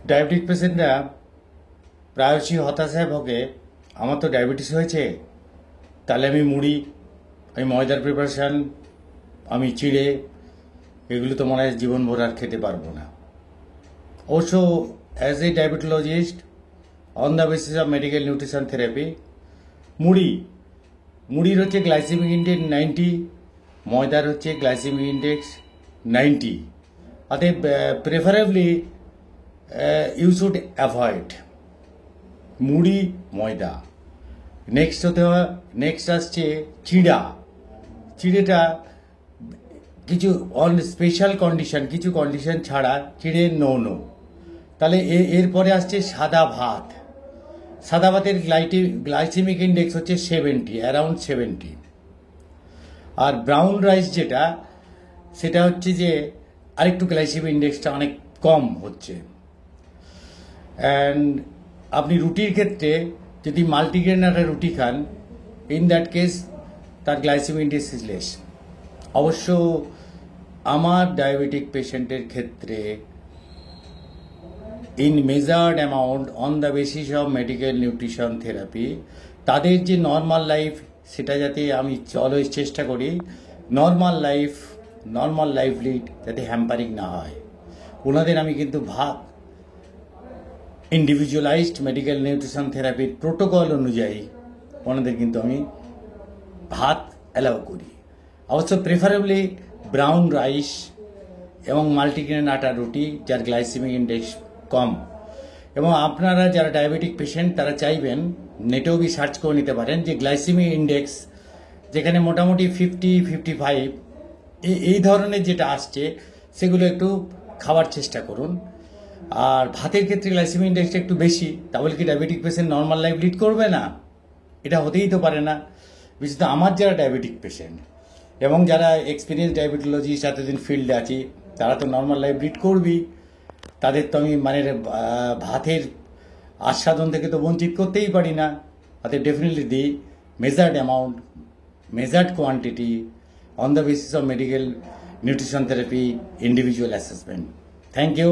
Diabetic পেশেন্টরা প্রায়শই হতাশায় ভোগে, আমার তো ডায়াবেটিস হয়েছে, তাহলে আমি মুড়ি, আমি ময়দার প্রিপারেশান, আমি চিড়ে, এগুলো তো মনে হয় জীবনভর আর খেতে পারবো না। অবশ্য as a diabetologist on the basis of medical nutrition therapy, মুড়ির হচ্ছে গ্লাইসেমিক ইন্ডেক্স 90, ময়দার হচ্ছে গ্লাইসেমিক ইন্ডেক্স 90। অতএব প্রেফারেবলি ইউ শুড অ্যাভয়েড মুড়ি, ময়দা। নেক্সট আসছে চিড়েটা কিছু অন স্পেশাল কন্ডিশন, কিছু কন্ডিশন ছাড়া চিড়ে নো। তাহলে এরপরে আসছে সাদা ভাতের গ্লাইসেমিক ইন্ডেক্স হচ্ছে 70, অ্যারাউন্ড 70। আর ব্রাউন রাইস সেটা হচ্ছে যে আরেকটু গ্লাইসেমিক ইন্ডেক্সটা অনেক কম হচ্ছে। অ্যান্ড আপনি রুটির ক্ষেত্রে যদি মাল্টিগ্রেন একটা রুটি খান, ইন দ্যাট কেস তার গ্লাইসেমিক ইন্ডেক্স ইজ লেস। অবশ্য আমার ডায়াবেটিক পেশেন্টের ক্ষেত্রে in measured amount on the basis of medical nutrition therapy, তাদের যে নর্মাল লাইফ সেটা যাতে আমি অলওয়েজ চেষ্টা করি নর্মাল লাইফ লিড যাতে হ্যাম্পারিং না হয়। ওনাদের আমি কিন্তু ইন্ডিভিজুয়ালাইজড মেডিকেল নিউট্রিশন থেরাপির প্রোটোকল অনুযায়ী ওনাদের কিন্তু আমি ভাত অ্যালাউ করি। অবশ্য প্রেফারেবলি ব্রাউন রাইস এবং মাল্টিগ্রেন আটা রুটি যার গ্লাইসেমিক ইন্ডেক্স কম। এবং আপনারা যারা ডায়াবেটিক পেশেন্ট তারা চাইবেন নেটেও সার্চ করে নিতে পারেন যে গ্লাইসেমিক ইন্ডেক্স যেখানে মোটামুটি 50-55 এই ধরনের যেটা আসছে সেগুলো একটু খাওয়ার চেষ্টা করুন। আর ভাতের ক্ষেত্রে গ্লাইসেমিক ইন্ডেক্সটা একটু বেশি, তাহলে কি diabetic patient normal life lead করবে না? এটা হতেই তো পারে না। বিশেষত আমার যারা ডায়াবেটিক পেশেন্ট এবং যারা এক্সপিরিয়েন্স ডায়াবেটোলজিস্ট এতদিন ফিল্ডে আছি, তারা তো নর্মাল লাইফ লিড করবেই। তাদের তো আমি ভাতের আস্বাদন থেকে তো বঞ্চিত করতেই পারি না। তাদের ডেফিনেটলি দিই measured amount, measured quantity on the basis of medical nutrition therapy, individual assessment. Thank you.